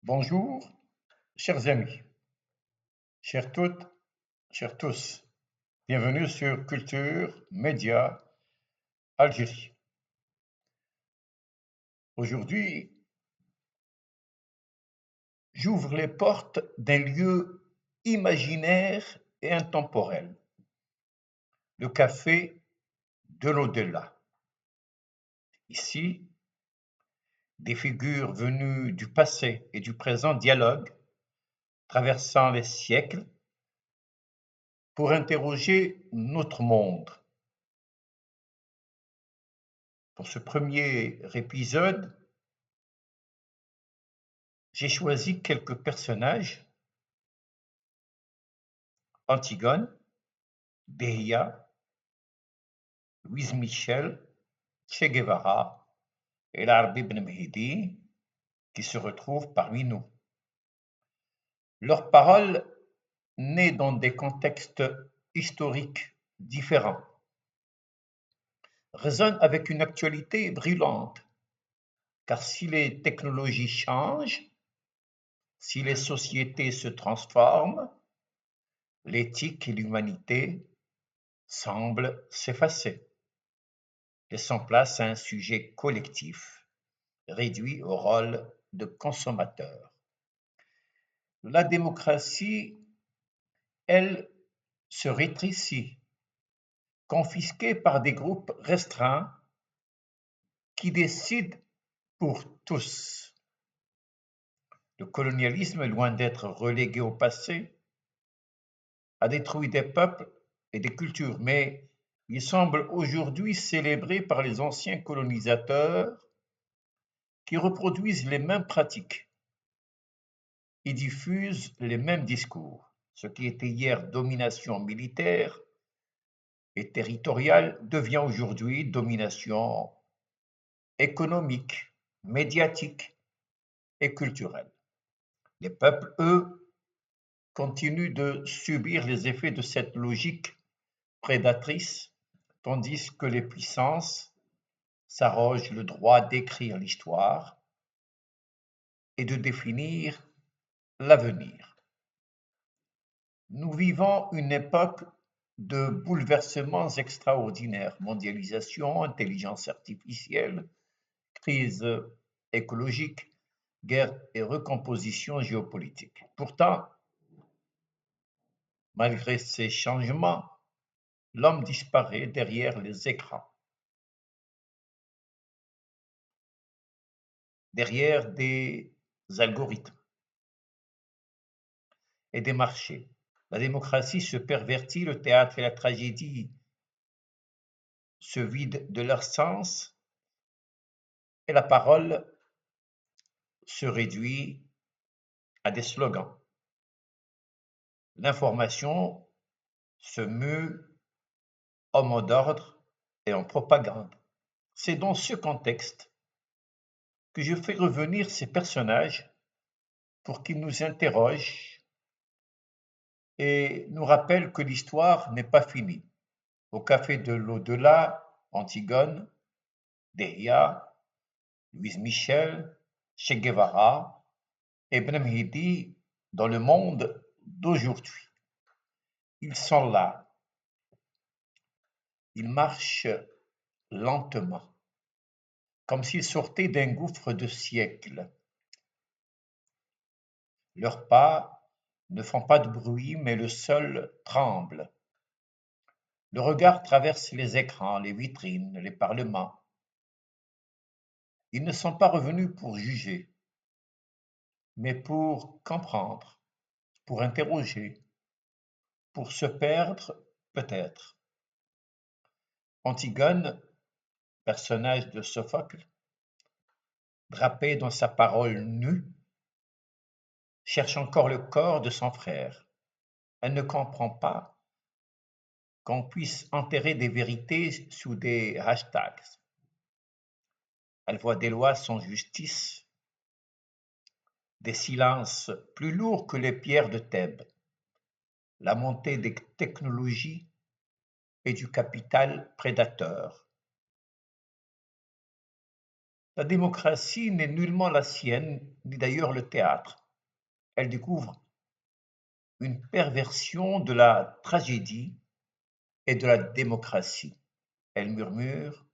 Bonjour, chers amis, chères toutes, chers tous. Bienvenue sur Culture Média Algérie. Aujourd'hui, j'ouvre les portes d'un lieu imaginaire et intemporel, le café de l'au-delà. Ici, des figures venues du passé et du présent dialoguent, traversant les siècles, pour interroger notre monde. Pour ce premier épisode, j'ai choisi quelques personnages: Antigone, Béhia, Louise Michel, Che Guevara et l'Arbi Ben Mehdi qui se retrouvent parmi nous. Leurs paroles, nées dans des contextes historiques différents, résonnent avec une actualité brûlante, car si les technologies changent, si les sociétés se transforment, l'éthique et l'humanité semblent s'effacer, laissant place à un sujet collectif, réduit au rôle de consommateur. La démocratie, elle, se rétrécit, confisquée par des groupes restreints qui décident pour tous. Le colonialisme, loin d'être relégué au passé, a détruit des peuples et des cultures, mais il semble aujourd'hui célébré par les anciens colonisateurs qui reproduisent les mêmes pratiques et diffusent les mêmes discours. Ce qui était hier domination militaire et territoriale devient aujourd'hui domination économique, médiatique et culturelle. Les peuples, eux, continuent de subir les effets de cette logique prédatrice, tandis que les puissances s'arrogent le droit d'écrire l'histoire et de définir l'avenir. Nous vivons une époque de bouleversements extraordinaires: mondialisation, intelligence artificielle, crise écologique, guerre et recomposition géopolitique. Pourtant, malgré ces changements, l'homme disparaît derrière les écrans, derrière des algorithmes et des marchés. La démocratie se pervertit, le théâtre et la tragédie se vident de leur sens et la parole se réduit à des slogans. L'information se mue en mot d'ordre et en propagande. C'est dans ce contexte que je fais revenir ces personnages pour qu'ils nous interrogent et nous rappellent que l'histoire n'est pas finie. Au café de l'au-delà, Antigone, Dehya, Louise Michel, Che Guevara et Ben Mehdi dans le monde d'aujourd'hui. Ils sont là, ils marchent lentement, comme s'ils sortaient d'un gouffre de siècles. Leurs pas ne font pas de bruit, mais le sol tremble. Le regard traverse les écrans, les vitrines, les parlements. Ils ne sont pas revenus pour juger, mais pour comprendre, pour interroger, pour se perdre peut-être. Antigone, personnage de Sophocle, drapé dans sa parole nue, cherche encore le corps de son frère. Elle ne comprend pas qu'on puisse enterrer des vérités sous des hashtags. Elle voit des lois sans justice, des silences plus lourds que les pierres de Thèbes, la montée des technologies et du capital prédateur. La démocratie n'est nullement la sienne, ni d'ailleurs le théâtre. Elle découvre une perversion de la tragédie et de la démocratie. Elle murmure: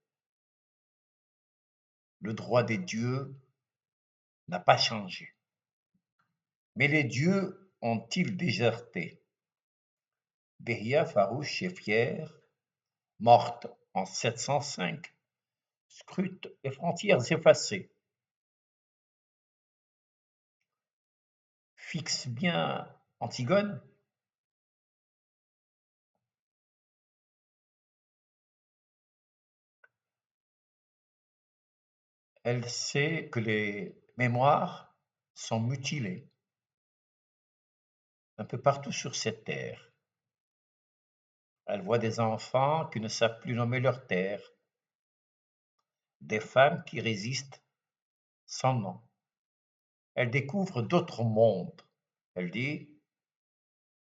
le droit des dieux n'a pas changé. Mais les dieux ont-ils déserté? Behia farouche et fière, morte en 705, scrute les frontières effacées, fixe bien Antigone. Elle sait que les mémoires sont mutilées un peu partout sur cette terre. Elle voit des enfants qui ne savent plus nommer leur terre, des femmes qui résistent sans nom. Elle découvre d'autres mondes. Elle dit: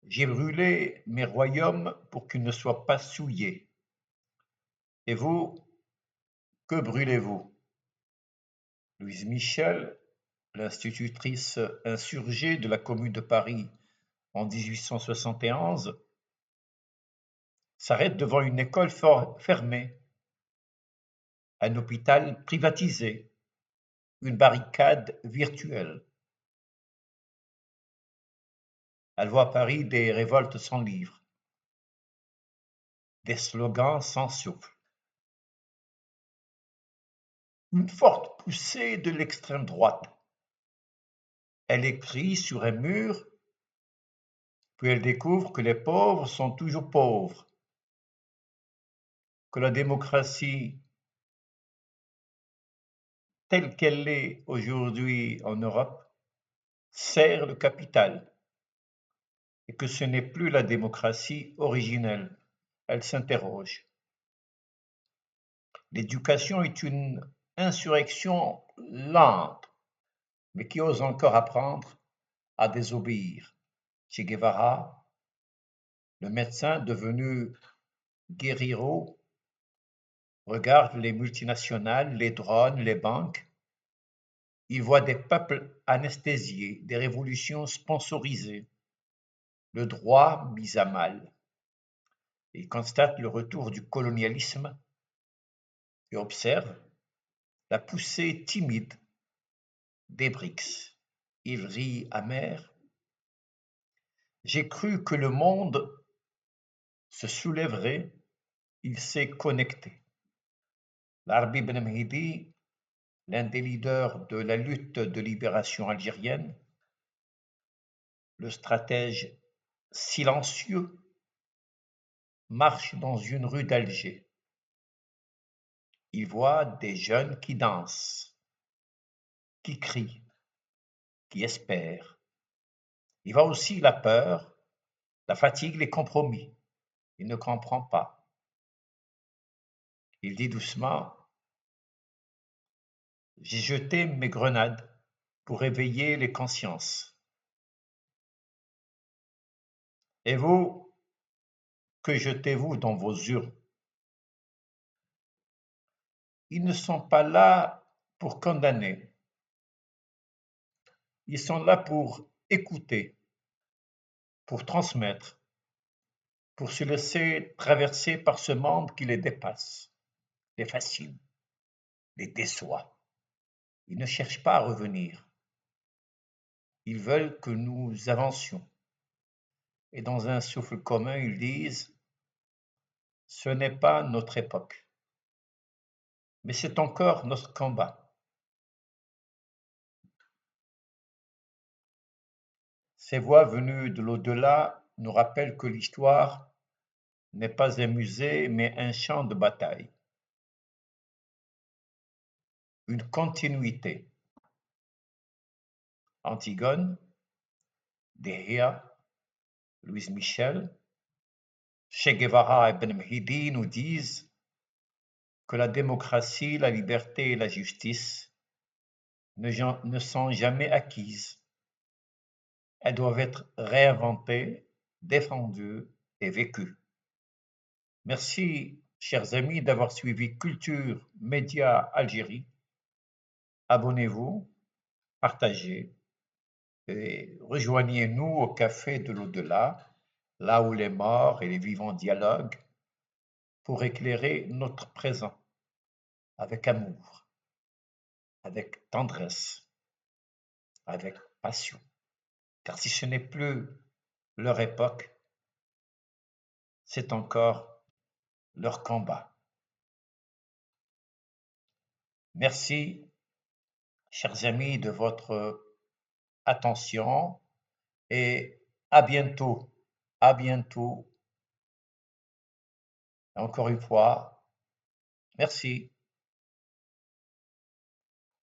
j'ai brûlé mes royaumes pour qu'ils ne soient pas souillés. Et vous, que brûlez-vous? Louise Michel, l'institutrice insurgée de la Commune de Paris en 1871, s'arrête devant une école fermée, un hôpital privatisé, une barricade virtuelle. Elle voit à Paris des révoltes sans livre, des slogans sans souffle, une forte poussée de l'extrême droite. Elle écrit sur un mur, puis elle découvre que les pauvres sont toujours pauvres, que la démocratie telle qu'elle est aujourd'hui en Europe sert le capital et que ce n'est plus la démocratie originelle. Elle s'interroge. L'éducation est une insurrection lente, mais qui ose encore apprendre à désobéir. Che Guevara, le médecin devenu guériro, regarde les multinationales, les drones, les banques. Il voit des peuples anesthésiés, des révolutions sponsorisées, le droit mis à mal. Il constate le retour du colonialisme et observe la poussée timide des BRICS. Il rit amer. J'ai cru que le monde se soulèverait, il s'est connecté. Larbi Ben Mhidi, l'un des leaders de la lutte de libération algérienne, le stratège silencieux, marche dans une rue d'Alger. Il voit des jeunes qui dansent, qui crient, qui espèrent. Il voit aussi la peur, la fatigue, les compromis. Il ne comprend pas. Il dit doucement: j'ai jeté mes grenades pour éveiller les consciences. Et vous, que jetez-vous dans vos urnes? Ils ne sont pas là pour condamner. Ils sont là pour écouter, pour transmettre, pour se laisser traverser par ce monde qui les dépasse, les fascine, les déçoit. Ils ne cherchent pas à revenir. Ils veulent que nous avancions. Et dans un souffle commun, ils disent: ce n'est pas notre époque, mais c'est encore notre combat. Ces voix venues de l'au-delà nous rappellent que l'histoire n'est pas un musée, mais un champ de bataille, une continuité. Antigone, Dehia, Louise Michel, Che Guevara et Ben Mhidi nous disent que la démocratie, la liberté et la justice ne sont jamais acquises. Elles doivent être réinventées, défendues et vécues. Merci, chers amis, d'avoir suivi Culture Média Algérie. abonnez-vous, partagez et rejoignez-nous au Café de l'au-delà, là où les morts et les vivants dialoguent, pour éclairer notre présent avec amour, avec tendresse, avec passion. Car si ce n'est plus leur époque, c'est encore leur combat. Merci, chers amis, de votre attention et à bientôt. À bientôt. Encore une fois, merci.